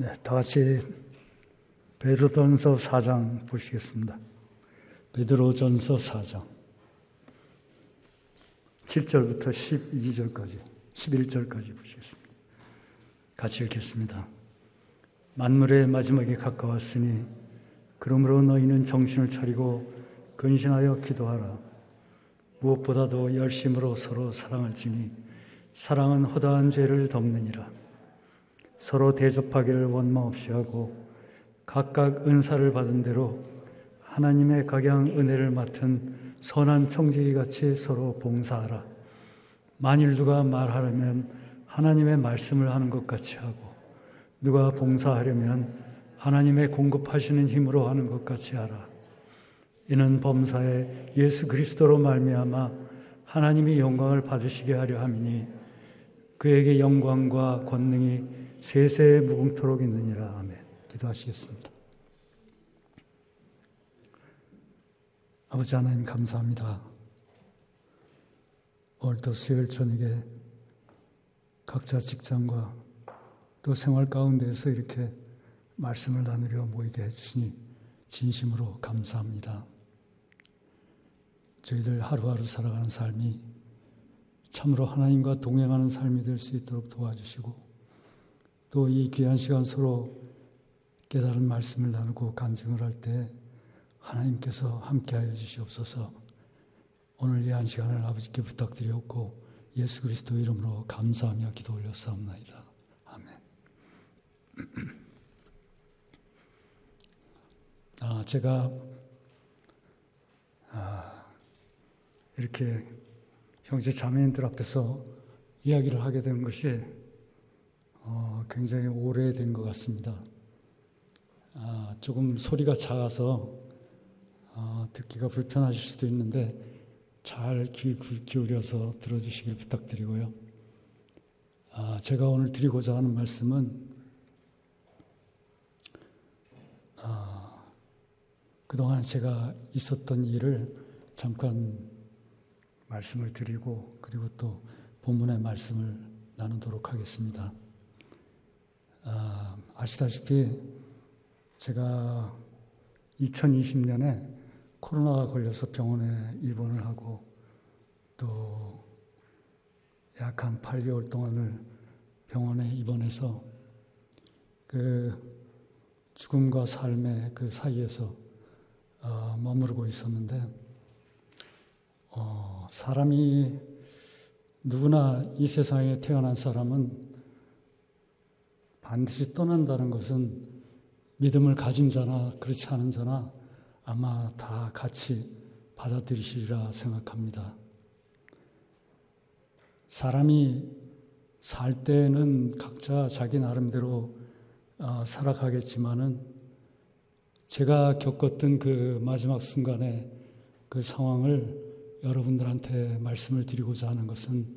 네, 다 같이 베드로전서 4장 보시겠습니다. 베드로전서 4장 7절부터 12절까지 11절까지 보시겠습니다. 같이 읽겠습니다. 만물의 마지막이 가까웠으니 그러므로 너희는 정신을 차리고 근신하여 기도하라. 무엇보다도 열심으로 서로 사랑할지니 사랑은 허다한 죄를 덮느니라. 서로 대접하기를 원망 없이 하고 각각 은사를 받은 대로 하나님의 각양 은혜를 맡은 선한 청지기같이 서로 봉사하라. 만일 누가 말하려면 하나님의 말씀을 하는 것 같이 하고 누가 봉사하려면 하나님의 공급하시는 힘으로 하는 것 같이 하라. 이는 범사에 예수 그리스도로 말미암아 하나님이 영광을 받으시게 하려 함이니 그에게 영광과 권능이 세세에 무궁토록 있느니라. 아멘. 기도하시겠습니다. 아버지 하나님 감사합니다. 오늘도 수요일 저녁에 각자 직장과 또 생활 가운데에서 이렇게 말씀을 나누려 모이게 해주시니 진심으로 감사합니다. 저희들 하루하루 살아가는 삶이 참으로 하나님과 동행하는 삶이 될 수 있도록 도와주시고 또 이 귀한 시간 서로 깨달은 말씀을 나누고 간증을 할 때 하나님께서 함께하여 주시옵소서. 오늘 이 한 시간을 아버지께 부탁드리옵고 예수 그리스도 이름으로 감사하며 기도 올렸사옵나이다. 아멘. 제가 이렇게 형제 자매님들 앞에서 이야기를 하게 된 것이 굉장히 오래된 것 같습니다. 조금 소리가 작아서 듣기가 불편하실 수도 있는데 잘 귀 기울여서 들어주시길 부탁드리고요. 제가 오늘 드리고자 하는 말씀은 그동안 제가 있었던 일을 잠깐 말씀을 드리고 그리고 또 본문의 말씀을 나누도록 하겠습니다. 아시다시피 제가 2020년에 코로나가 걸려서 병원에 입원을 하고 또 약 한 8개월 동안을 병원에 입원해서 그 죽음과 삶의 그 사이에서 머무르고 있었는데 사람이 누구나 이 세상에 태어난 사람은 반드시 떠난다는 것은 믿음을 가진 자나 그렇지 않은 자나 아마 다 같이 받아들이시리라 생각합니다. 사람이 살 때는 각자 자기 나름대로 살아가겠지만은 제가 겪었던 그 마지막 순간에 그 상황을 여러분들한테 말씀을 드리고자 하는 것은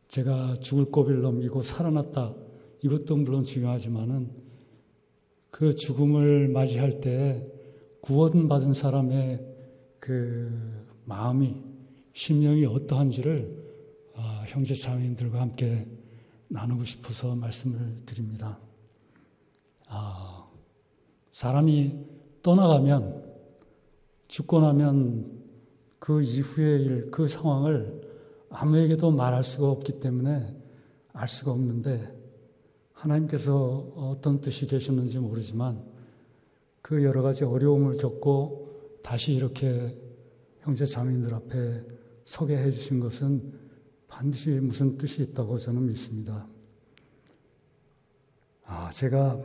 제가 죽을 고비를 넘기고 살아났다. 이것도 물론 중요하지만은 그 죽음을 맞이할 때 구원받은 사람의 그 마음이, 심령이 어떠한지를 형제 자매님들과 함께 나누고 싶어서 말씀을 드립니다. 사람이 떠나가면, 죽고 나면 그 이후의 일, 그 상황을 아무에게도 말할 수가 없기 때문에 알 수가 없는데 하나님께서 어떤 뜻이 계셨는지 모르지만 그 여러 가지 어려움을 겪고 다시 이렇게 형제 자매님들 앞에 서게 해주신 것은 반드시 무슨 뜻이 있다고 저는 믿습니다. 제가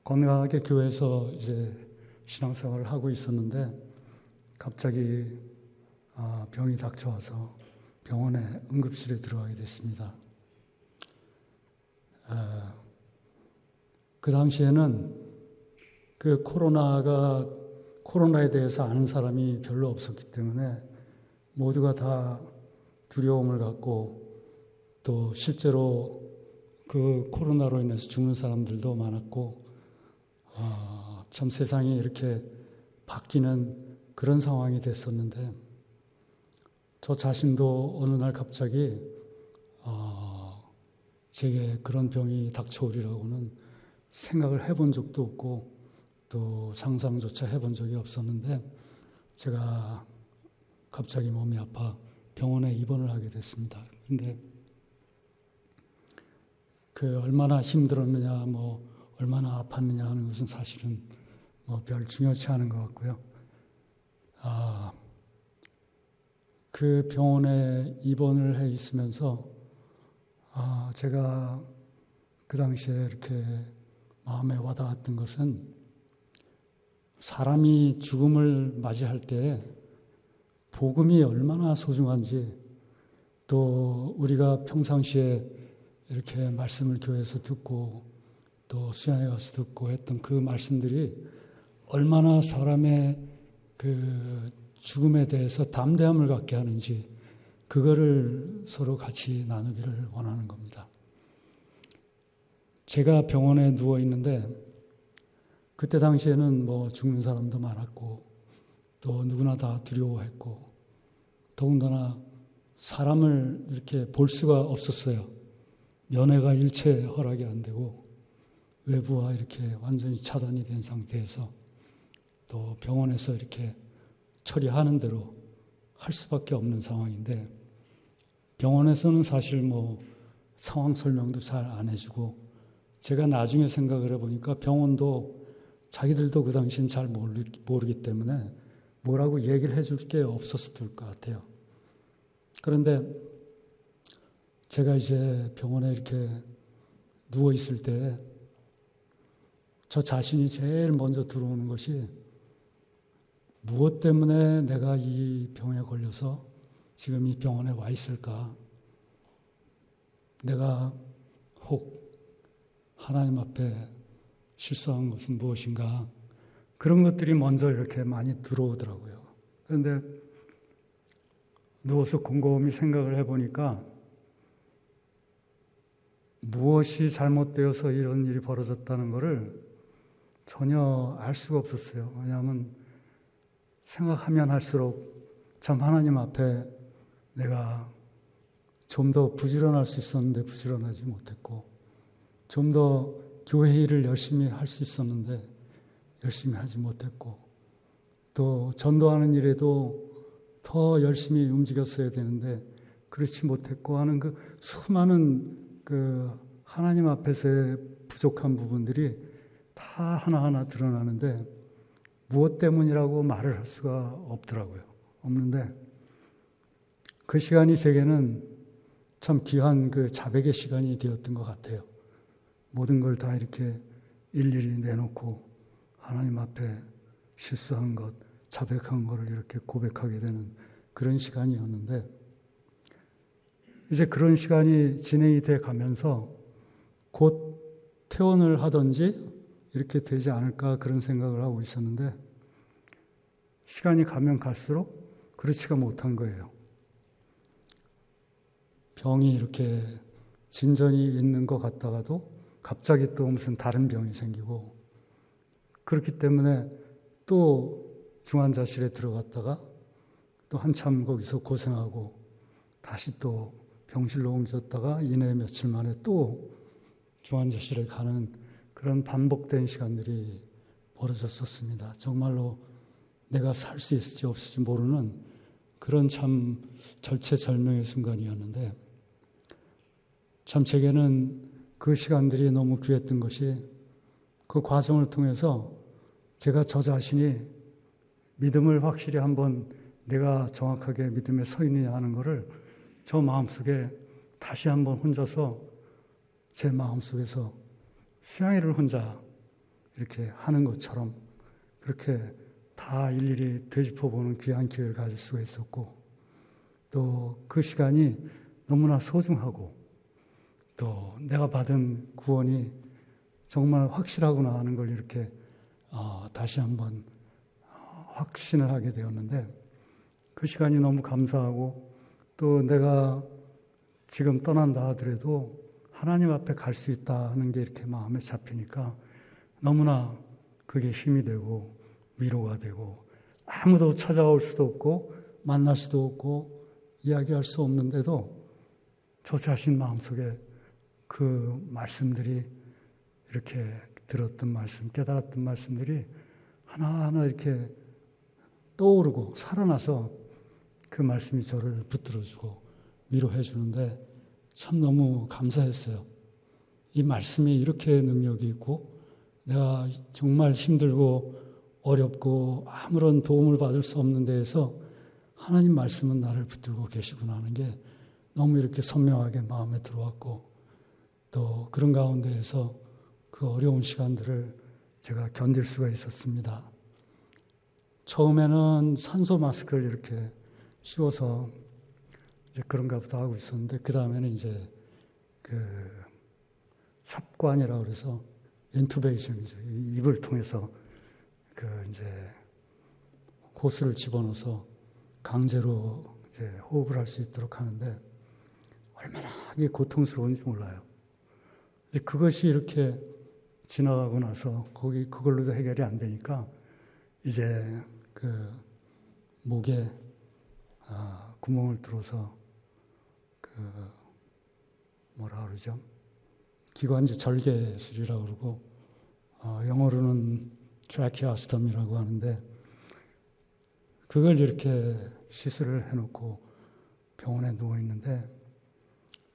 건강하게 교회에서 이제 신앙생활을 하고 있었는데 갑자기 병이 닥쳐와서 병원에 응급실에 들어가게 됐습니다. 그 당시에는 그 코로나에 대해서 아는 사람이 별로 없었기 때문에 모두가 다 두려움을 갖고 또 실제로 그 코로나로 인해서 죽는 사람들도 많았고 참 세상이 이렇게 바뀌는 그런 상황이 됐었는데 저 자신도 어느 날 갑자기 제게 그런 병이 닥쳐오리라고는 생각을 해본 적도 없고 또 상상조차 해본 적이 없었는데 제가 갑자기 몸이 아파 병원에 입원을 하게 됐습니다. 근데 그 얼마나 힘들었느냐, 얼마나 아팠느냐 하는 것은 사실은 별 중요치 않은 것 같고요. 그 병원에 입원을 해 있으면서 제가 그 당시에 이렇게 마음에 와닿았던 것은 사람이 죽음을 맞이할 때 복음이 얼마나 소중한지, 또 우리가 평상시에 이렇게 말씀을 교회에서 듣고 또 수양에 가서 듣고 했던 그 말씀들이 얼마나 사람의 그 죽음에 대해서 담대함을 갖게 하는지, 그거를 서로 같이 나누기를 원하는 겁니다. 제가 병원에 누워 있는데 그때 당시에는 죽는 사람도 많았고 또 누구나 다 두려워했고 더군다나 사람을 이렇게 볼 수가 없었어요. 면회가 일체 허락이 안 되고 외부와 이렇게 완전히 차단이 된 상태에서 또 병원에서 이렇게 처리하는 대로 할 수밖에 없는 상황인데, 병원에서는 사실 상황 설명도 잘 안 해주고, 제가 나중에 생각을 해보니까 병원도 자기들도 그 당시엔 잘 모르기 때문에 뭐라고 얘기를 해줄 게 없었을 것 같아요. 그런데 제가 이제 병원에 이렇게 누워 있을 때 저 자신이 제일 먼저 들어오는 것이, 무엇 때문에 내가 이 병에 걸려서 지금 이 병원에 와 있을까? 내가 혹 하나님 앞에 실수한 것은 무엇인가? 그런 것들이 먼저 이렇게 많이 들어오더라고요. 그런데 누워서 곰곰이 생각을 해보니까 무엇이 잘못되어서 이런 일이 벌어졌다는 것을 전혀 알 수가 없었어요. 왜냐하면 생각하면 할수록 참 하나님 앞에 내가 좀 더 부지런할 수 있었는데 부지런하지 못했고, 좀 더 교회 일을 열심히 할 수 있었는데 열심히 하지 못했고, 또 전도하는 일에도 더 열심히 움직였어야 되는데 그렇지 못했고 하는 그 수많은 그 하나님 앞에서의 부족한 부분들이 다 하나하나 드러나는데 무엇 때문이라고 말을 할 수가 없는데, 그 시간이 제게는 참 귀한 그 자백의 시간이 되었던 것 같아요. 모든 걸 다 이렇게 일일이 내놓고 하나님 앞에 실수한 것, 자백한 것을 이렇게 고백하게 되는 그런 시간이었는데, 이제 그런 시간이 진행이 돼 가면서 곧 퇴원을 하든지 이렇게 되지 않을까 그런 생각을 하고 있었는데, 시간이 가면 갈수록 그렇지가 못한 거예요. 병이 이렇게 진전이 있는 것 같다가도 갑자기 또 무슨 다른 병이 생기고, 그렇기 때문에 또 중환자실에 들어갔다가 또 한참 거기서 고생하고 다시 또 병실로 옮겨졌다가 이내 며칠 만에 또 중환자실에 가는 그런 반복된 시간들이 벌어졌었습니다. 정말로 내가 살 수 있을지 없을지 모르는 그런 참 절체절명의 순간이었는데, 참 제게는 그 시간들이 너무 귀했던 것이, 그 과정을 통해서 제가 저 자신이 믿음을 확실히 한번 내가 정확하게 믿음에 서 있느냐 하는 것을 저 마음속에 다시 한번 혼자서 제 마음속에서 수양이를 혼자 이렇게 하는 것처럼 그렇게 다 일일이 되짚어보는 귀한 기회를 가질 수가 있었고, 또 그 시간이 너무나 소중하고 또 내가 받은 구원이 정말 확실하구나 하는 걸 이렇게 다시 한번 확신을 하게 되었는데, 그 시간이 너무 감사하고, 또 내가 지금 떠난다 하더라도 하나님 앞에 갈 수 있다 하는 게 이렇게 마음에 잡히니까 너무나 그게 힘이 되고 위로가 되고, 아무도 찾아올 수도 없고 만날 수도 없고 이야기할 수 없는데도 저 자신 마음속에 그 말씀들이 이렇게 들었던 말씀, 깨달았던 말씀들이 하나하나 이렇게 떠오르고 살아나서 그 말씀이 저를 붙들어주고 위로해 주는데 참 너무 감사했어요. 이 말씀이 이렇게 능력이 있고 내가 정말 힘들고 어렵고 아무런 도움을 받을 수 없는 데에서 하나님 말씀은 나를 붙들고 계시구나 하는 게 너무 이렇게 선명하게 마음에 들어왔고 또 그런 가운데에서 그 어려운 시간들을 제가 견딜 수가 있었습니다. 처음에는 산소 마스크를 이렇게 씌워서 이제 그런가 보다 하고 있었는데 그 다음에는 이제 그 삽관이라고 그래서 인투베이션이죠. 입을 통해서 그 이제 호스를 집어넣어서 강제로 이제 호흡을 할 수 있도록 하는데 얼마나 이게 고통스러운지 몰라요. 근데 그것이 이렇게 지나가고 나서 그걸로도 해결이 안 되니까 이제 그 목에 구멍을 뚫어서 그 뭐라 그러죠? 기관지 절개술이라고 그러고 영어로는 트라키아스톰이라고 하는데 그걸 이렇게 시술을 해놓고 병원에 누워 있는데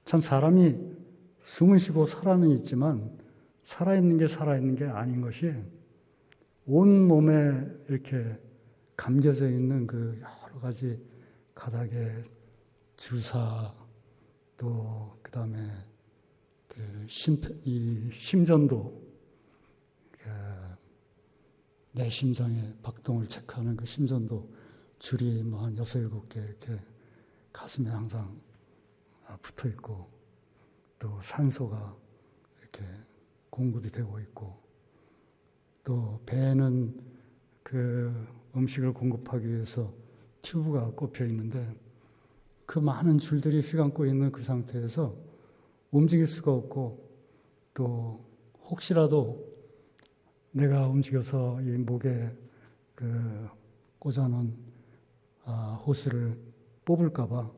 참 사람이 숨을 쉬고 살아는 있지만 살아있는 게 아닌 것이 온 몸에 이렇게 감겨져 있는 그 여러 가지 가닥의 주사 또 그 다음에 그 심전도 내 심장의 박동을 체크하는 그 심전도 줄이 뭐 한 6, 7개 이렇게 가슴에 항상 붙어 있고 또 산소가 이렇게 공급이 되고 있고 또 배에는 그 음식을 공급하기 위해서 튜브가 꼽혀 있는데 그 많은 줄들이 휘감고 있는 그 상태에서 움직일 수가 없고 또 혹시라도 내가 움직여서 이 목에 그 꽂아놓은 호스를 뽑을까봐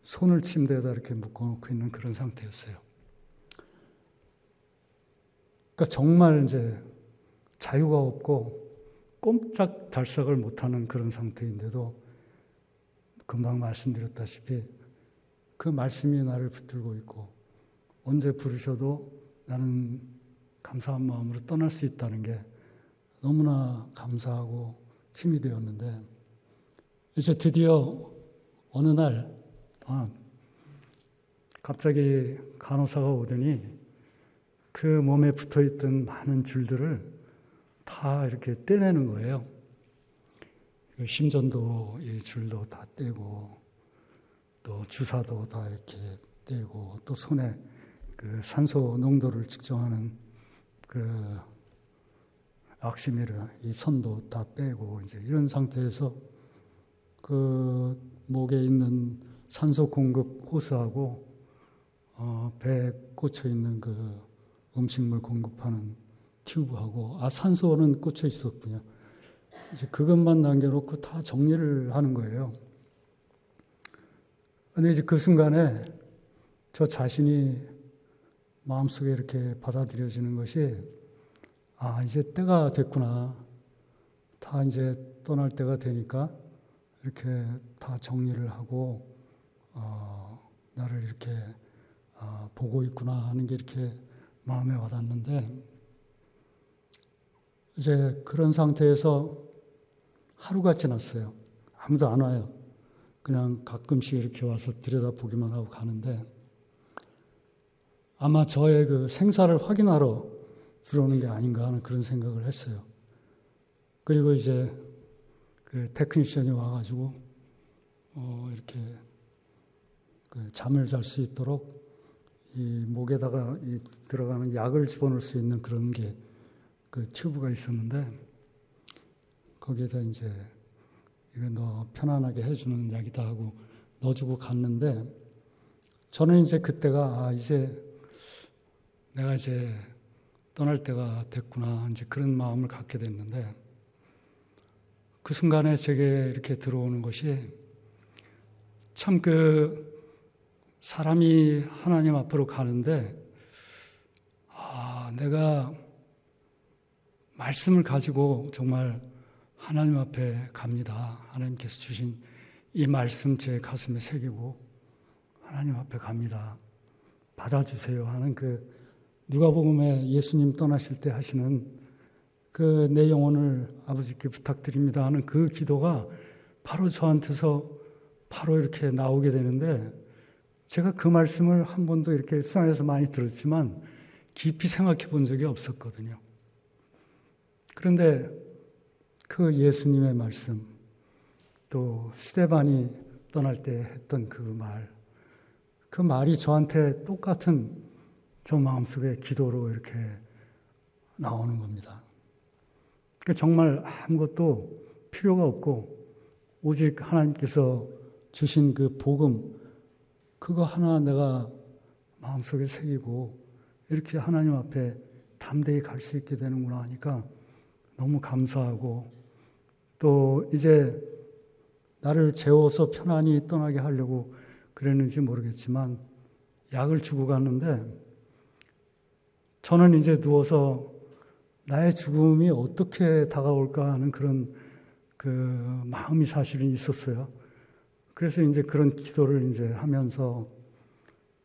손을 침대에다 이렇게 묶어놓고 있는 그런 상태였어요. 그러니까 정말 이제 자유가 없고 꼼짝 달싹을 못하는 그런 상태인데도 금방 말씀드렸다시피 그 말씀이 나를 붙들고 있고 언제 부르셔도 나는 감사한 마음으로 떠날 수 있다는 게 너무나 감사하고 힘이 되었는데 이제 드디어 어느 날 갑자기 간호사가 오더니 그 몸에 붙어있던 많은 줄들을 다 이렇게 떼내는 거예요. 그 심전도 이 줄도 다 떼고 또 주사도 다 이렇게 떼고 또 손에 그 산소 농도를 측정하는 그 악시미러 이 선도 다 빼고 이제 이런 상태에서 그 목에 있는 산소 공급 호스하고 배에 꽂혀 있는 그 음식물 공급하는 튜브하고 산소는 꽂혀 있었군요. 이제 그것만 남겨놓고 다 정리를 하는 거예요. 근데 이제 그 순간에 저 자신이 마음속에 이렇게 받아들여지는 것이 이제 때가 됐구나. 다 이제 떠날 때가 되니까 이렇게 다 정리를 하고 나를 이렇게 보고 있구나 하는 게 이렇게 마음에 와닿는데 이제 그런 상태에서 하루가 지났어요. 아무도 안 와요. 그냥 가끔씩 이렇게 와서 들여다보기만 하고 가는데 아마 저의 그 생사를 확인하러 들어오는 게 아닌가 하는 그런 생각을 했어요. 그리고 이제 그 테크니션이 와가지고 이렇게 그 잠을 잘 수 있도록 이 목에다가 이 들어가는 약을 집어넣을 수 있는 그런 게 그 튜브가 있었는데 거기에다 이제 이거 너 편안하게 해주는 약이다 하고 넣어주고 갔는데 저는 이제 그때가 이제 내가 이제 떠날 때가 됐구나 이제 그런 마음을 갖게 됐는데 그 순간에 제게 이렇게 들어오는 것이 참 그 사람이 하나님 앞으로 가는데 내가 말씀을 가지고 정말 하나님 앞에 갑니다. 하나님께서 주신 이 말씀 제 가슴에 새기고 하나님 앞에 갑니다. 받아주세요 하는 그 누가복음에 예수님 떠나실 때 하시는 그 내 영혼을 아버지께 부탁드립니다 하는 그 기도가 바로 저한테서 바로 이렇게 나오게 되는데, 제가 그 말씀을 한 번도 이렇게 수상해서 많이 들었지만 깊이 생각해 본 적이 없었거든요. 그런데 그 예수님의 말씀, 또 스데반이 떠날 때 했던 그 말이 저한테 똑같은 저 마음속에 기도로 이렇게 나오는 겁니다. 정말 아무것도 필요가 없고 오직 하나님께서 주신 그 복음, 그거 하나 내가 마음속에 새기고 이렇게 하나님 앞에 담대히 갈 수 있게 되는구나 하니까 너무 감사하고, 또 이제 나를 재워서 편안히 떠나게 하려고 그랬는지 모르겠지만 약을 주고 갔는데, 저는 이제 누워서 나의 죽음이 어떻게 다가올까 하는 그런 그 마음이 사실은 있었어요. 그래서 이제 그런 기도를 이제 하면서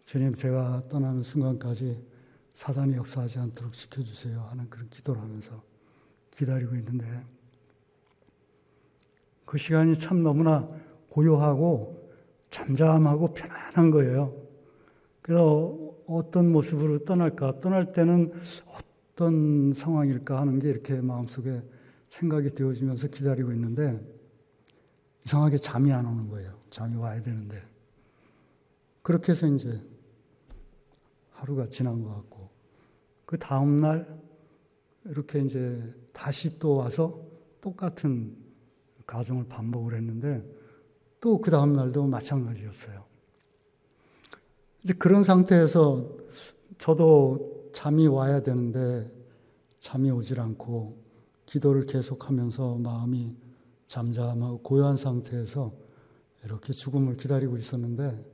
주님, 제가 떠나는 순간까지 사단이 역사하지 않도록 지켜주세요 하는 그런 기도를 하면서 기다리고 있는데, 그 시간이 참 너무나 고요하고 잠잠하고 편안한 거예요. 그래서 어떤 모습으로 떠날까, 떠날 때는 어떤 상황일까 하는 게 이렇게 마음속에 생각이 되어지면서 기다리고 있는데, 이상하게 잠이 안 오는 거예요. 잠이 와야 되는데. 그렇게 해서 이제 하루가 지난 것 같고, 그 다음날 이렇게 이제 다시 또 와서 똑같은 가정을 반복을 했는데, 또 그 다음날도 마찬가지였어요. 이제 그런 상태에서 저도 잠이 와야 되는데 잠이 오질 않고 기도를 계속하면서 마음이 잠잠하고 고요한 상태에서 이렇게 죽음을 기다리고 있었는데,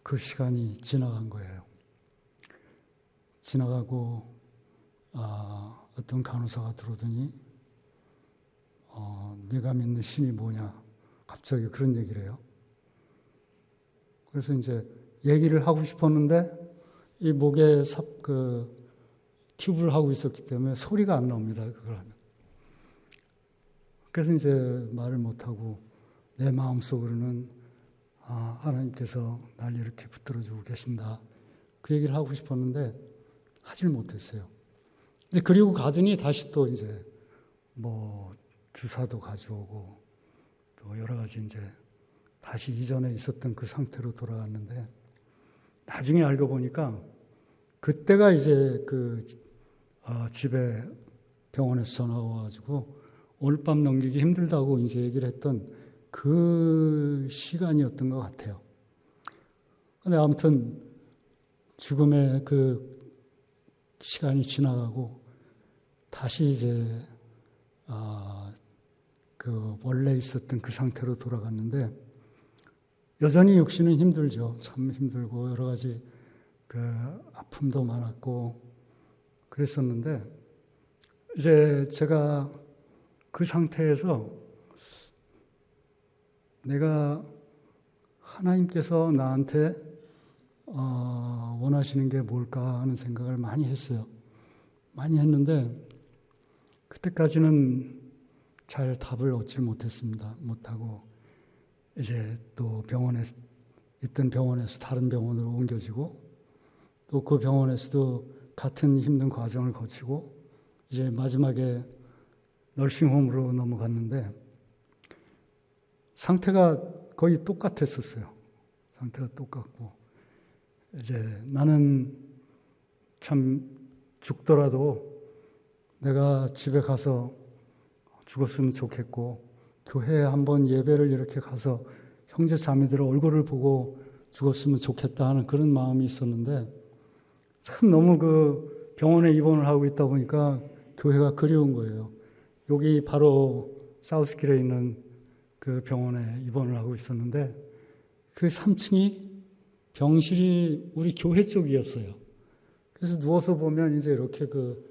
그 시간이 지나간 거예요. 지나가고 어떤 간호사가 들어오더니 네가 믿는 신이 뭐냐, 갑자기 그런 얘기를 해요. 그래서 이제 얘기를 하고 싶었는데 이 목에 튜브를 하고 있었기 때문에 소리가 안 나옵니다. 그걸 하면. 그래서 이제 말을 못하고 내 마음속으로는 하나님께서 날 이렇게 붙들어주고 계신다, 그 얘기를 하고 싶었는데 하질 못했어요. 이제 그리고 가더니 다시 또 이제 뭐 주사도 가져오고 또 여러 가지 이제 다시 이전에 있었던 그 상태로 돌아갔는데, 나중에 알고 보니까 그때가 이제 집에 병원에서 전화가 와가지고 오늘 밤 넘기기 힘들다고 이제 얘기를 했던 그 시간이었던 것 같아요. 근데 아무튼 죽음의 그 시간이 지나가고 다시 이제 그 원래 있었던 그 상태로 돌아갔는데, 여전히 육신은 힘들죠. 참 힘들고 여러 가지 그 아픔도 많았고 그랬었는데, 이제 제가 그 상태에서 내가 하나님께서 나한테 원하시는 게 뭘까 하는 생각을 많이 했어요. 많이 했는데 그때까지는 잘 답을 얻지 못했습니다. 못하고 이제 또 있던 병원에서 다른 병원으로 옮겨지고, 또 그 병원에서도 같은 힘든 과정을 거치고 이제 마지막에 널싱홈으로 넘어갔는데 상태가 거의 똑같았었어요. 상태가 똑같고, 이제 나는 참 죽더라도 내가 집에 가서 죽었으면 좋겠고, 교회에 한번 예배를 이렇게 가서 형제 자매들 얼굴을 보고 죽었으면 좋겠다 하는 그런 마음이 있었는데, 참 너무 그 병원에 입원을 하고 있다 보니까 교회가 그리운 거예요. 여기 바로 사우스길에 있는 그 병원에 입원을 하고 있었는데, 그 3층이 병실이 우리 교회 쪽이었어요. 그래서 누워서 보면 이제 이렇게 그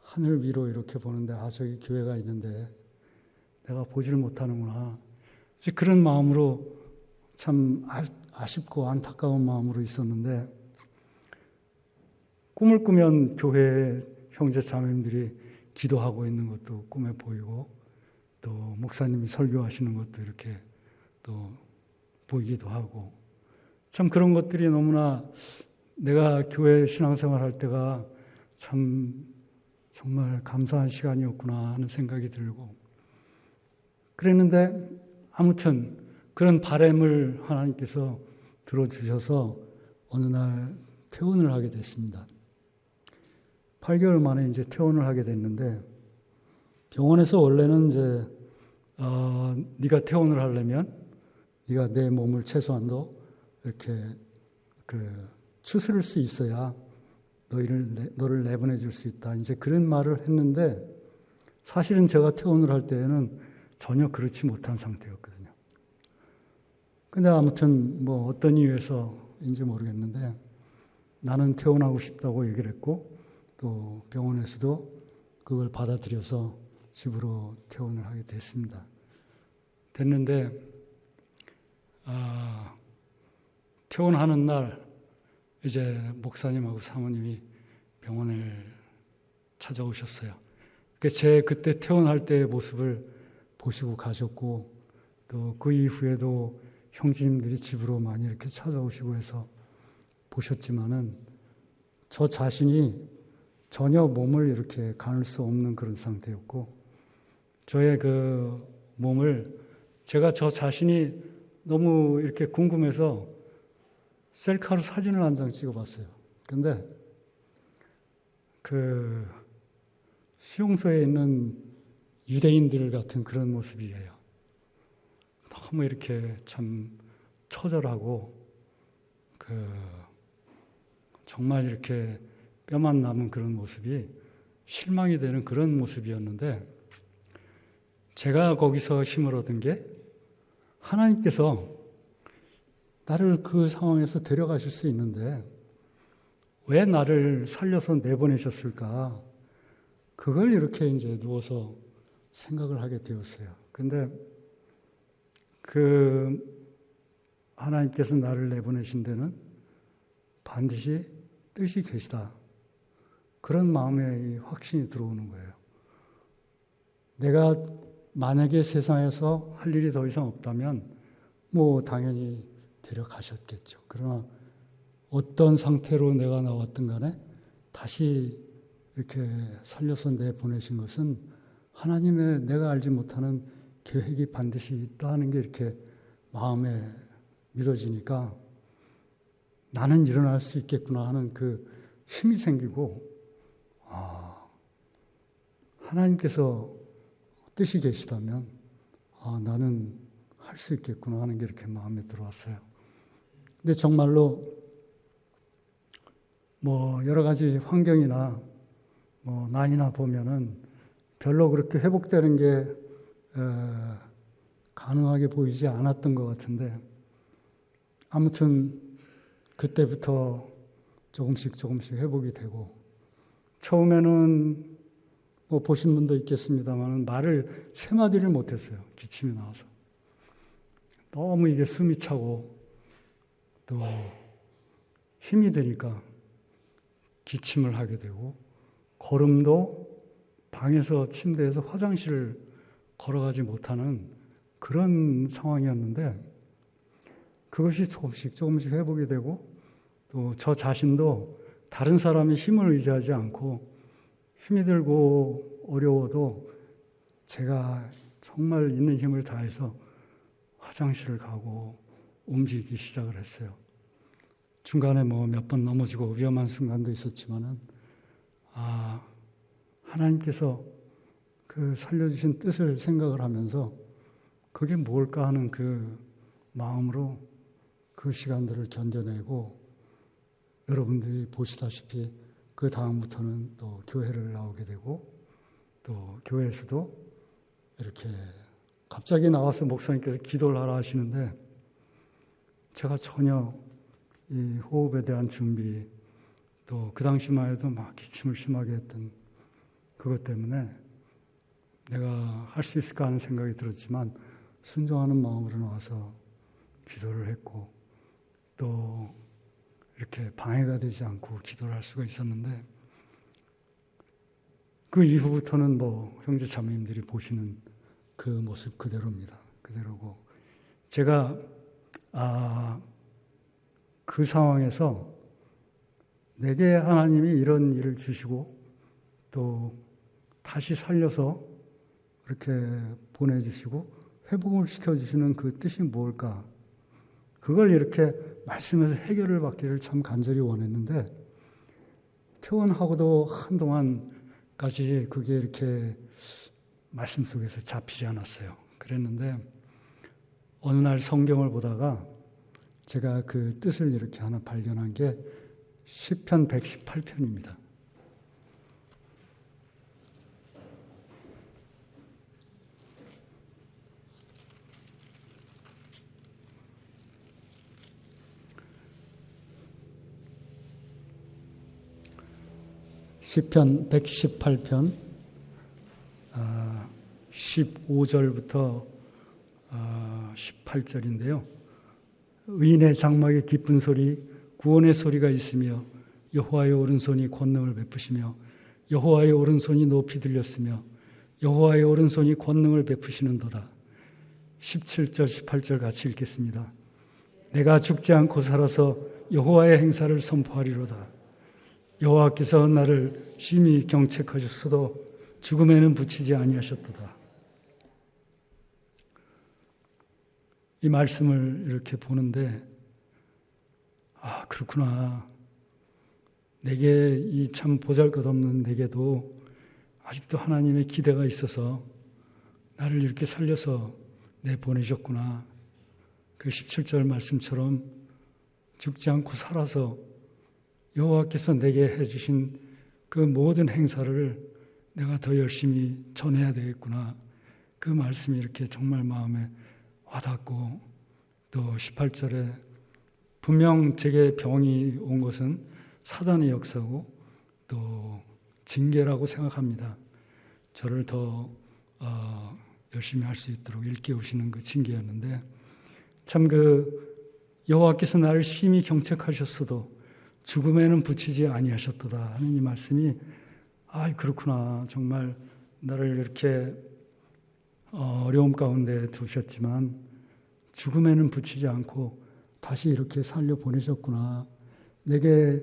하늘 위로 이렇게 보는데 저기 교회가 있는데 내가 보지를 못하는구나. 이제 그런 마음으로 참 아쉽고 안타까운 마음으로 있었는데 꿈을 꾸면 교회 형제 자매님들이 기도하고 있는 것도 꿈에 보이고 또 목사님이 설교하시는 것도 이렇게 또 보이기도 하고 참 그런 것들이 너무나 내가 교회 신앙생활 할 때가 참 정말 감사한 시간이었구나 하는 생각이 들고 그랬는데 아무튼 그런 바람을 하나님께서 들어주셔서 어느 날 퇴원을 하게 됐습니다. 8개월 만에 이제 퇴원을 하게 됐는데 병원에서 원래는 이제 네가 퇴원을 하려면 네가 내 몸을 최소한도 이렇게 추스를 수 있어야 너를 내보내 줄 수 있다. 이제 그런 말을 했는데 사실은 제가 퇴원을 할 때에는 전혀 그렇지 못한 상태였거든요. 근데 아무튼 뭐 어떤 이유에서인지 모르겠는데 나는 퇴원하고 싶다고 얘기를 했고 또 병원에서도 그걸 받아들여서 집으로 퇴원을 하게 됐습니다. 됐는데 퇴원하는 날 이제 목사님하고 사모님이 병원을 찾아오셨어요. 제 그때 퇴원할 때의 모습을 보시고 가셨고 또 그 이후에도 형제님들이 집으로 많이 이렇게 찾아오시고 해서 보셨지만은 저 자신이 전혀 몸을 이렇게 가눌 수 없는 그런 상태였고 저의 그 몸을 제가 저 자신이 너무 이렇게 궁금해서 셀카로 사진을 한 장 찍어봤어요. 근데 그 수용소에 있는 유대인들 같은 그런 모습이에요. 너무 이렇게 참 처절하고 정말 이렇게 뼈만 남은 그런 모습이 실망이 되는 그런 모습이었는데 제가 거기서 힘을 얻은 게 하나님께서 나를 그 상황에서 데려가실 수 있는데 왜 나를 살려서 내보내셨을까? 그걸 이렇게 이제 누워서 생각을 하게 되었어요. 근데 하나님께서 나를 내보내신 데는 반드시 뜻이 계시다. 그런 마음의 확신이 들어오는 거예요. 내가 만약에 세상에서 할 일이 더 이상 없다면 뭐 당연히 데려가셨겠죠. 그러나 어떤 상태로 내가 나왔든 간에 다시 이렇게 살려서 내보내신 것은 하나님의 내가 알지 못하는 계획이 반드시 있다 하는 게 이렇게 마음에 믿어지니까 나는 일어날 수 있겠구나 하는 그 힘이 생기고 하나님께서 뜻이 계시다면 나는 할 수 있겠구나 하는 게 이렇게 마음에 들어왔어요. 근데 정말로 뭐 여러 가지 환경이나 뭐 나이나 보면은 별로 그렇게 회복되는 게 가능하게 보이지 않았던 것 같은데 아무튼 그때부터 조금씩 회복이 되고 처음에는 뭐 보신 분도 있겠습니다만 말을 세 마디를 못했어요. 기침이 나와서 너무 이게 숨이 차고 또 힘이 드니까 기침을 하게 되고 걸음도 방에서 침대에서 화장실을 걸어가지 못하는 그런 상황이었는데 그것이 조금씩 회복이 되고 또 저 자신도 다른 사람의 힘을 의지하지 않고 힘이 들고 어려워도 제가 정말 있는 힘을 다해서 화장실을 가고 움직이기 시작을 했어요. 중간에 뭐 몇 번 넘어지고 위험한 순간도 있었지만은 하나님께서 그 살려주신 뜻을 생각을 하면서 그게 뭘까 하는 그 마음으로 그 시간들을 견뎌내고 여러분들이 보시다시피 그 다음부터는 또 교회를 나오게 되고 또 교회에서도 이렇게 갑자기 나와서 목사님께서 기도를 하라 하시는데 제가 전혀 이 호흡에 대한 준비 또 그 당시만 해도 막 기침을 심하게 했던 그것 때문에 내가 할 수 있을까 하는 생각이 들었지만 순종하는 마음으로 나와서 기도를 했고 또 이렇게 방해가 되지 않고 기도를 할 수가 있었는데 그 이후부터는 뭐 형제 자매님들이 보시는 그 모습 그대로입니다. 그대로고 제가 그 상황에서 내게 하나님이 이런 일을 주시고 또 다시 살려서 이렇게 보내주시고 회복을 시켜주시는 그 뜻이 뭘까? 그걸 이렇게 말씀에서 해결을 받기를 참 간절히 원했는데 퇴원하고도 한동안까지 그게 이렇게 말씀 속에서 잡히지 않았어요. 그랬는데 어느 날 성경을 보다가 제가 그 뜻을 이렇게 하나 발견한 게 시편 118편입니다. 시편 118편 15절부터 18절인데요. 의인의 장막에 기쁜 소리, 구원의 소리가 있으며 여호와의 오른손이 권능을 베푸시며 여호와의 오른손이 높이 들렸으며 여호와의 오른손이 권능을 베푸시는도다. 17절, 18절 같이 읽겠습니다. 내가 죽지 않고 살아서 여호와의 행사를 선포하리로다. 여호와께서 나를 심히 경책하셨어도 죽음에는 붙이지 아니하셨도다. 이 말씀을 이렇게 보는데 그렇구나. 내게 이 참 보잘것없는 내게도 아직도 하나님의 기대가 있어서 나를 이렇게 살려서 내보내셨구나. 그 17절 말씀처럼 죽지 않고 살아서 여호와께서 내게 해주신 그 모든 행사를 내가 더 열심히 전해야 되겠구나. 그 말씀이 이렇게 정말 마음에 와닿고 또 18절에 분명 제게 병이 온 것은 사단의 역사고 또 징계라고 생각합니다. 저를 더 열심히 할 수 있도록 일깨우시는 그 징계였는데 참 그 여호와께서 나를 심히 경책하셨어도 죽음에는 붙이지 아니하셨도다 하는 이 말씀이 그렇구나. 정말 나를 이렇게 어려움 가운데 두셨지만 죽음에는 붙이지 않고 다시 이렇게 살려 보내셨구나. 내게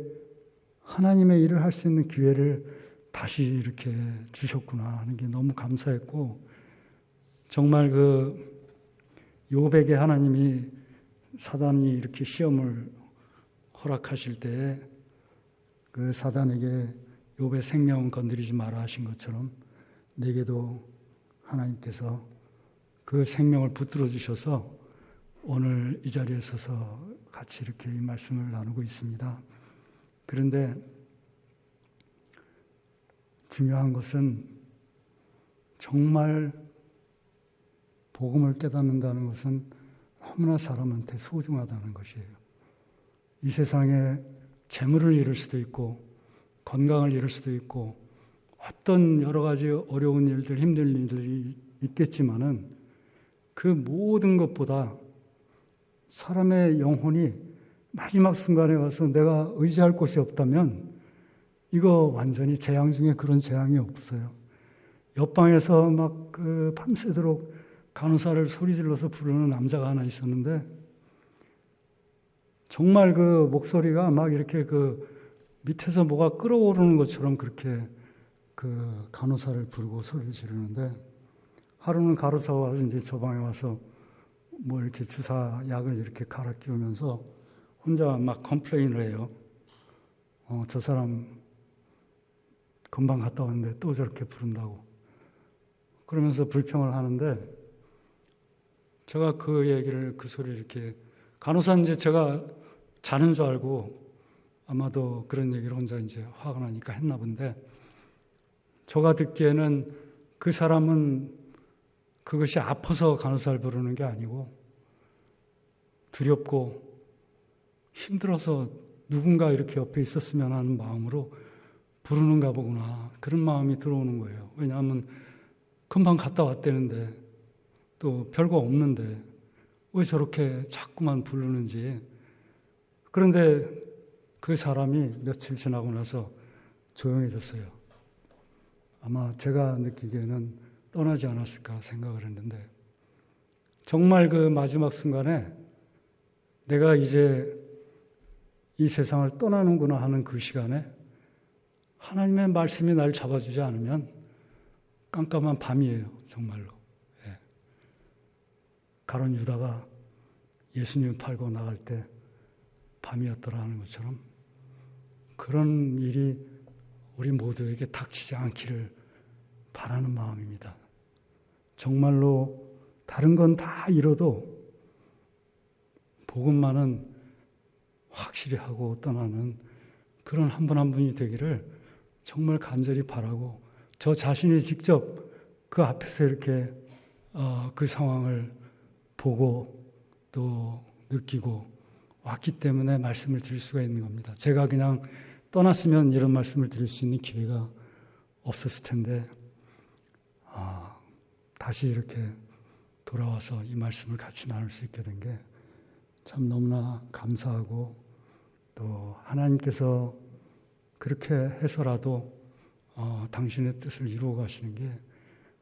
하나님의 일을 할 수 있는 기회를 다시 이렇게 주셨구나 하는 게 너무 감사했고 정말 그 욥에게 하나님이 사단이 이렇게 시험을 허락하실 때 그 사단에게 욥의 생명은 건드리지 마라 하신 것처럼 내게도 하나님께서 그 생명을 붙들어 주셔서 오늘 이 자리에 서서 같이 이렇게 이 말씀을 나누고 있습니다. 그런데 중요한 것은 정말 복음을 깨닫는다는 것은 너무나 사람한테 소중하다는 것이에요. 이 세상에 재물을 잃을 수도 있고 건강을 잃을 수도 있고 어떤 여러 가지 어려운 일들, 힘든 일들이 있겠지만은 그 모든 것보다 사람의 영혼이 마지막 순간에 와서 내가 의지할 곳이 없다면 이거 완전히 재앙 중에 그런 재앙이 없어요. 옆방에서 막 그 밤새도록 간호사를 소리 질러서 부르는 남자가 하나 있었는데 정말 그 목소리가 막 이렇게 그 밑에서 뭐가 끓어오르는 것처럼 그렇게 그 간호사를 부르고 소리 지르는데 하루는 간호사가 와서 이제 저 방에 와서 뭐 이렇게 주사 약을 이렇게 갈아 끼우면서 혼자 막 컴플레인을 해요. 저 사람 금방 갔다 왔는데 또 저렇게 부른다고. 그러면서 불평을 하는데 제가 그 얘기를 그 소리를 이렇게 간호사 이제 제가 자는 줄 알고 아마도 그런 얘기를 혼자 이제 화가 나니까 했나 본데 제가 듣기에는 그 사람은 그것이 아파서 간호사를 부르는 게 아니고 두렵고 힘들어서 누군가 이렇게 옆에 있었으면 하는 마음으로 부르는가 보구나. 그런 마음이 들어오는 거예요. 왜냐하면 금방 갔다 왔다는데 또 별거 없는데 왜 저렇게 자꾸만 부르는지. 그런데 그 사람이 며칠 지나고 나서 조용해졌어요. 아마 제가 느끼기에는 떠나지 않았을까 생각을 했는데 정말 그 마지막 순간에 내가 이제 이 세상을 떠나는구나 하는 그 시간에 하나님의 말씀이 날 잡아주지 않으면 깜깜한 밤이에요. 정말로. 예. 가룟 유다가 예수님 팔고 나갈 때 밤이었더라 하는 것처럼 그런 일이 우리 모두에게 닥치지 않기를 바라는 마음입니다. 정말로 다른 건 다 잃어도 복음만은 확실히 하고 떠나는 그런 한 분 한 분이 되기를 정말 간절히 바라고 저 자신이 직접 그 앞에서 이렇게 그 상황을 보고 또 느끼고 왔기 때문에 말씀을 드릴 수가 있는 겁니다. 제가 그냥 떠났으면 이런 말씀을 드릴 수 있는 기회가 없었을 텐데 다시 이렇게 돌아와서 이 말씀을 같이 나눌 수 있게 된 게 참 너무나 감사하고 또 하나님께서 그렇게 해서라도 당신의 뜻을 이루어 가시는 게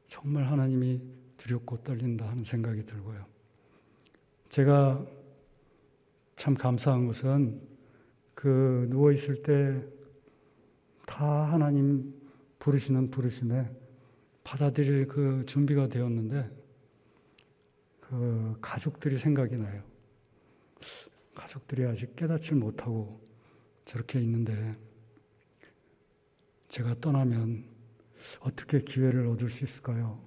정말 하나님이 두렵고 떨린다 하는 생각이 들고요. 제가 참 감사한 것은 그 누워 있을 때 다 하나님 부르시는 부르심에 받아들일 그 준비가 되었는데 그 가족들이 생각이 나요. 가족들이 아직 깨닫지 못하고 저렇게 있는데 제가 떠나면 어떻게 기회를 얻을 수 있을까요?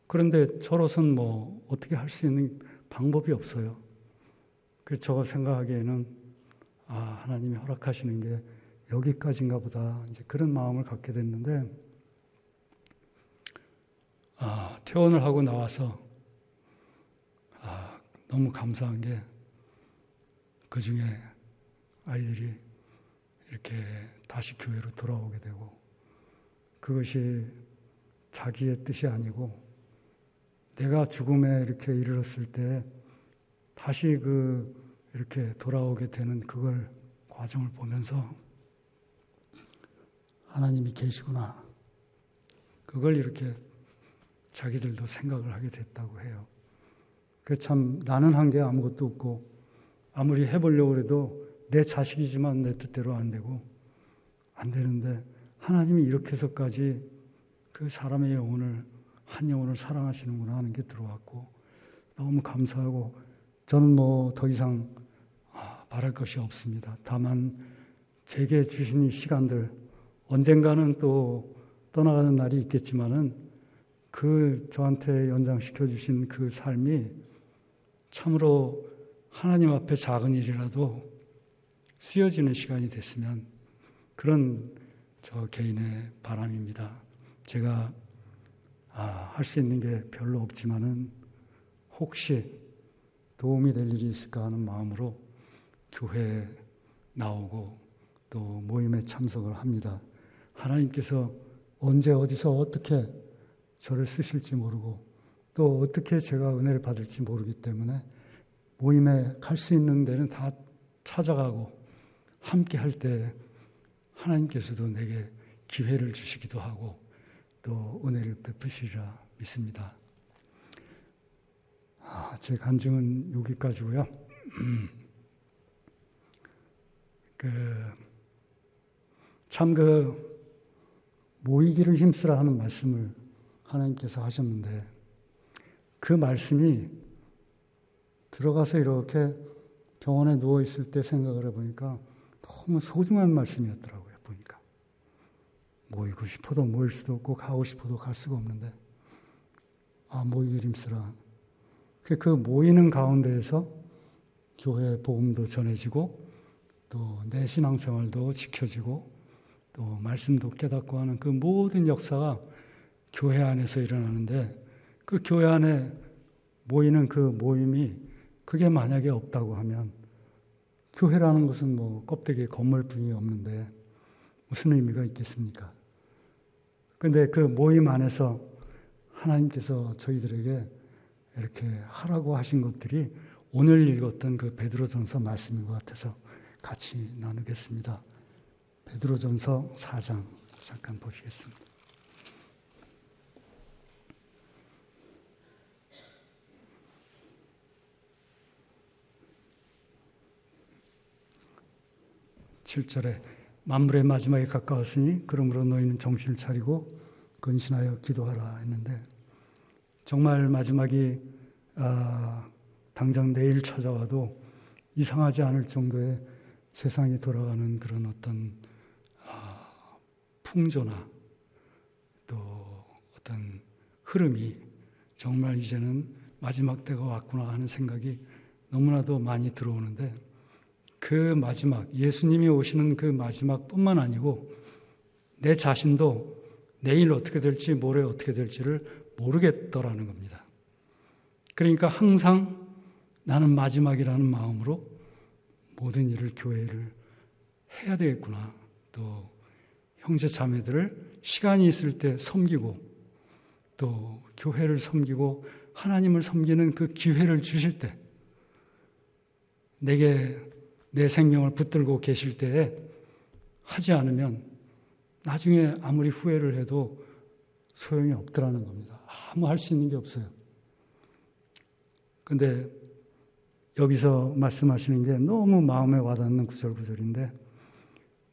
그런데 저로서는 뭐 어떻게 할 수 있는 방법이 없어요. 그래서 제가 생각하기에는 하나님이 허락하시는 게 여기까지인가 보다 이제 그런 마음을 갖게 됐는데 퇴원을 하고 나와서 너무 감사한 게 그 중에 아이들이 이렇게 다시 교회로 돌아오게 되고 그것이 자기의 뜻이 아니고 내가 죽음에 이렇게 이르렀을 때 다시 이렇게 돌아오게 되는 그걸 과정을 보면서 하나님이 계시구나. 그걸 이렇게 자기들도 생각을 하게 됐다고 해요. 그 참 나는 한 게 아무것도 없고 아무리 해보려고 해도 내 자식이지만 내 뜻대로 안 되고 안 되는데 하나님이 이렇게 해서까지 그 사람의 영혼을 한 영혼을 사랑하시는구나 하는 게 들어왔고 너무 감사하고 저는 뭐 더 이상 바랄 것이 없습니다. 다만 제게 주신 이 시간들 언젠가는 또 떠나가는 날이 있겠지만은 그 저한테 연장시켜 주신 그 삶이 참으로 하나님 앞에 작은 일이라도 쓰여지는 시간이 됐으면 그런 저 개인의 바람입니다. 제가 할 수 있는 게 별로 없지만은 혹시 도움이 될 일이 있을까 하는 마음으로 교회에 나오고 또 모임에 참석을 합니다. 하나님께서 언제 어디서 어떻게 저를 쓰실지 모르고 또 어떻게 제가 은혜를 받을지 모르기 때문에 모임에 갈 수 있는 데는 다 찾아가고 함께 할 때 하나님께서도 내게 기회를 주시기도 하고 또 은혜를 베푸시리라 믿습니다. 제 간증은 여기까지고요. 참 모이기를 힘쓰라 하는 말씀을 하나님께서 하셨는데 그 말씀이 들어가서 이렇게 병원에 누워있을 때 생각을 해보니까 너무 소중한 말씀이었더라고요. 보니까 모이고 싶어도 모일 수도 없고 가고 싶어도 갈 수가 없는데 모이기를 힘쓰라. 그 모이는 가운데에서 교회 복음도 전해지고 또 내 신앙생활도 지켜지고 또 말씀도 깨닫고 하는 그 모든 역사가 교회 안에서 일어나는데 그 교회 안에 모이는 그 모임이 그게 만약에 없다고 하면 교회라는 것은 뭐 껍데기에 건물뿐이 없는데 무슨 의미가 있겠습니까? 그런데 그 모임 안에서 하나님께서 저희들에게 이렇게 하라고 하신 것들이 오늘 읽었던 그 베드로전서 말씀인 것 같아서 같이 나누겠습니다. 베드로전서 4장 잠깐 보시겠습니다. (7절에) 만물의 마지막에 가까웠으니 그러므로 너희는 정신을 차리고 근신하여 기도하라 했는데, 정말 마지막이 당장 내일 찾아와도 이상하지 않을 정도의 세상이 돌아가는 그런 어떤 풍조나 또 어떤 흐름이 정말 이제는 마지막 때가 왔구나 하는 생각이 너무나도 많이 들어오는데, 그 마지막, 예수님이 오시는 그 마지막뿐만 아니고 내 자신도 내일 어떻게 될지 모레 어떻게 될지를 모르겠더라는 겁니다. 그러니까 항상 나는 마지막이라는 마음으로 모든 일을, 교회를 해야 되겠구나. 또 형제 자매들을 시간이 있을 때 섬기고 또 교회를 섬기고 하나님을 섬기는 그 기회를 주실 때, 내게 내 생명을 붙들고 계실 때에 하지 않으면 나중에 아무리 후회를 해도 소용이 없더라는 겁니다. 아무 할 수 있는 게 없어요. 근데 여기서 말씀하시는 게 너무 마음에 와닿는 구절인데,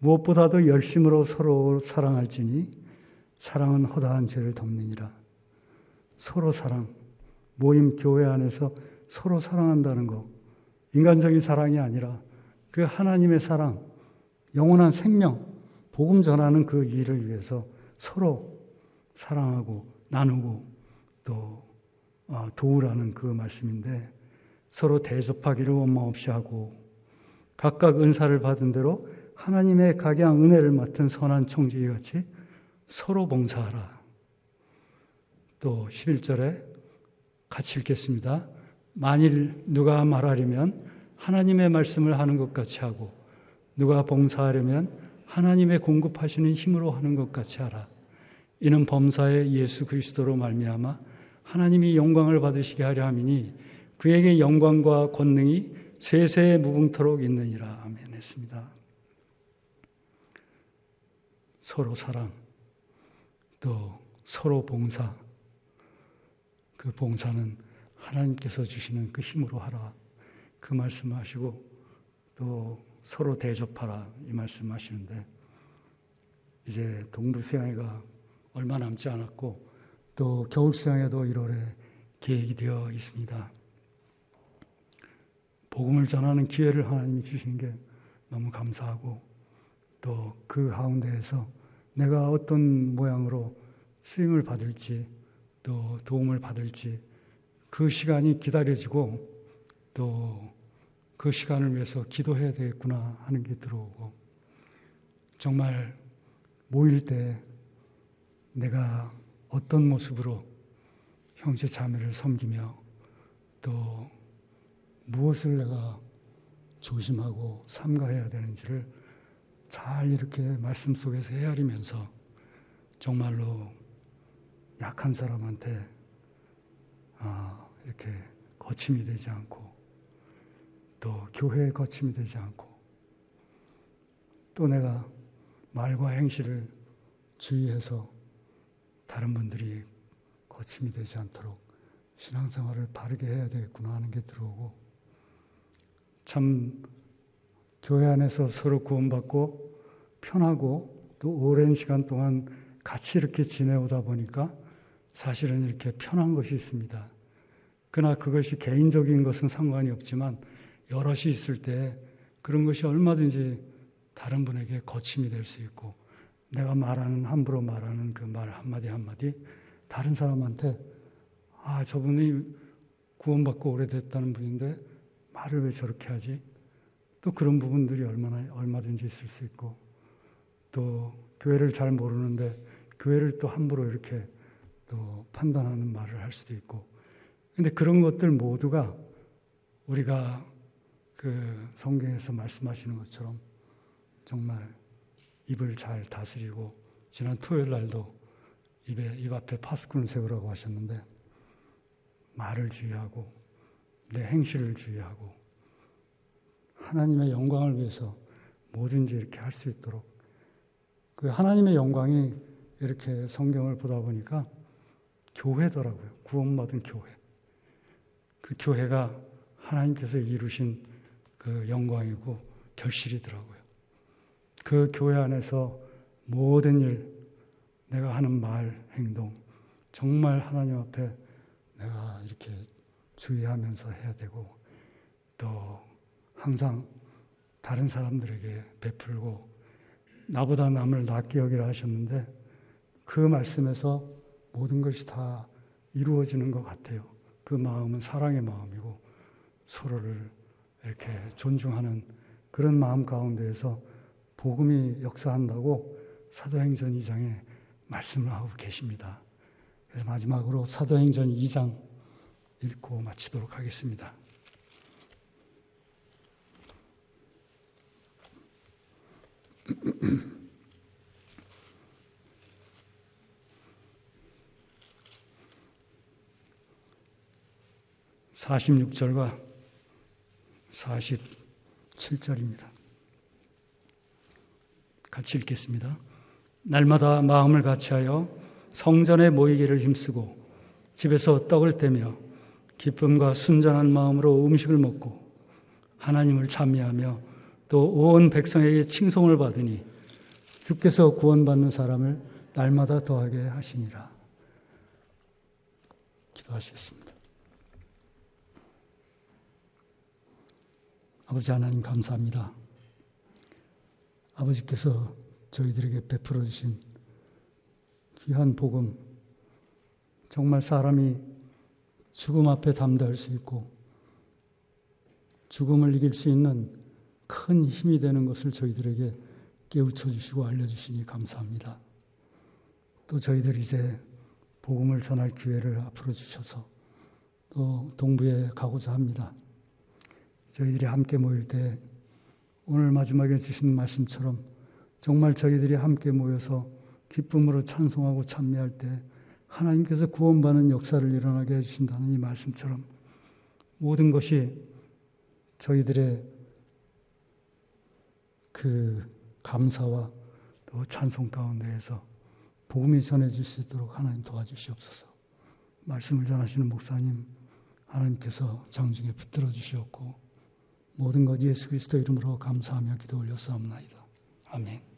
무엇보다도 열심으로 서로 사랑할지니 사랑은 허다한 죄를 덮느니라. 서로 사랑, 모임 교회 안에서 서로 사랑한다는 거, 인간적인 사랑이 아니라 그 하나님의 사랑, 영원한 생명, 복음 전하는 그 일을 위해서 서로 사랑하고 나누고 또 도우라는 그 말씀인데, 서로 대접하기를 원망 없이 하고 각각 은사를 받은 대로 하나님의 각양 은혜를 맡은 선한 청지기 같이 서로 봉사하라. 또 11절에 같이 읽겠습니다. 만일 누가 말하려면 하나님의 말씀을 하는 것 같이 하고, 누가 봉사하려면 하나님의 공급하시는 힘으로 하는 것 같이 하라. 이는 범사에 예수 그리스도로 말미암아 하나님이 영광을 받으시게 하려 함이니 그에게 영광과 권능이 세세 무궁토록 있느니라. 아멘 했습니다. 서로 사랑, 또 서로 봉사, 그 봉사는 하나님께서 주시는 그 힘으로 하라, 그 말씀하시고, 또 서로 대접하라 이 말씀하시는데, 이제 동부 수양회가 얼마 남지 않았고 또 겨울 수양회도 1월에 계획이 되어 있습니다. 복음을 전하는 기회를 하나님이 주신 게 너무 감사하고, 또 그 가운데에서 내가 어떤 모양으로 쓰임을 받을지 또 도움을 받을지 그 시간이 기다려지고, 또 그 시간을 위해서 기도해야 되겠구나 하는 게 들어오고, 정말 모일 때 내가 어떤 모습으로 형제 자매를 섬기며 또 무엇을 내가 조심하고 삼가해야 되는지를 잘 이렇게 말씀 속에서 헤아리면서 정말로 약한 사람한테 이렇게 거침이 되지 않고, 또 교회에 거침이 되지 않고, 또 내가 말과 행실을 주의해서 다른 분들이 거침이 되지 않도록 신앙생활을 바르게 해야 되겠구나 하는 게 들어오고, 참 교회 안에서 서로 구원받고 편하고 또 오랜 시간 동안 같이 이렇게 지내오다 보니까 사실은 이렇게 편한 것이 있습니다. 그러나 그것이 개인적인 것은 상관이 없지만 여럿이 있을 때 그런 것이 얼마든지 다른 분에게 거침이 될 수 있고, 내가 말하는, 함부로 말하는 그 말 한마디 한마디 다른 사람한테 저분이 구원받고 오래됐다는 분인데 말을 왜 저렇게 하지? 또 그런 부분들이 얼마든지 있을 수 있고, 또 교회를 잘 모르는데 교회를 또 함부로 이렇게 또 판단하는 말을 할 수도 있고, 근데 그런 것들 모두가 우리가 그 성경에서 말씀하시는 것처럼 정말 입을 잘 다스리고, 지난 토요일 날도 입 앞에 파수꾼을 세우라고 하셨는데 말을 주의하고 내 행실을 주의하고 하나님의 영광을 위해서 뭐든지 이렇게 할 수 있도록, 그 하나님의 영광이 이렇게 성경을 보다 보니까 교회더라고요. 구원받은 교회. 그 교회가 하나님께서 이루신 그 영광이고 결실이더라고요. 그 교회 안에서 모든 일, 내가 하는 말, 행동, 정말 하나님 앞에 내가 이렇게 주의하면서 해야 되고, 또 항상 다른 사람들에게 베풀고, 나보다 남을 낫게 여기라 하셨는데 그 말씀에서 모든 것이 다 이루어지는 것 같아요. 그 마음은 사랑의 마음이고 서로를 이렇게 존중하는 그런 마음 가운데에서 복음이 역사한다고 사도행전 2장에 말씀을 하고 계십니다. 그래서 마지막으로 사도행전 2장 읽고 마치도록 하겠습니다. (46절과) 47절입니다. 같이 읽겠습니다. 날마다 마음을 같이하여 성전에 모이기를 힘쓰고 집에서 떡을 떼며 기쁨과 순전한 마음으로 음식을 먹고 하나님을 찬미하며 또 온 백성에게 칭송을 받으니 주께서 구원받는 사람을 날마다 더하게 하시니라. 기도하시겠습니다. 아버지 하나님 감사합니다. 아버지께서 저희들에게 베풀어 주신 귀한 복음, 정말 사람이 죽음 앞에 담대할 수 있고 죽음을 이길 수 있는 큰 힘이 되는 것을 저희들에게 깨우쳐 주시고 알려주시니 감사합니다. 또 저희들이 이제 복음을 전할 기회를 앞으로 주셔서 또 동부에 가고자 합니다. 저희들이 함께 모일 때 오늘 마지막에 주신 말씀처럼 정말 저희들이 함께 모여서 기쁨으로 찬송하고 찬미할 때 하나님께서 구원받는 역사를 일어나게 해주신다는 이 말씀처럼 모든 것이 저희들의 그 감사와 또 찬송 가운데에서 복음이 전해질 수 있도록 하나님 도와주시옵소서. 말씀을 전하시는 목사님 하나님께서 장중에 붙들어 주시옵고 모든 것 예수 그리스도 이름으로 감사하며 기도 올렸사옵나이다. 아멘.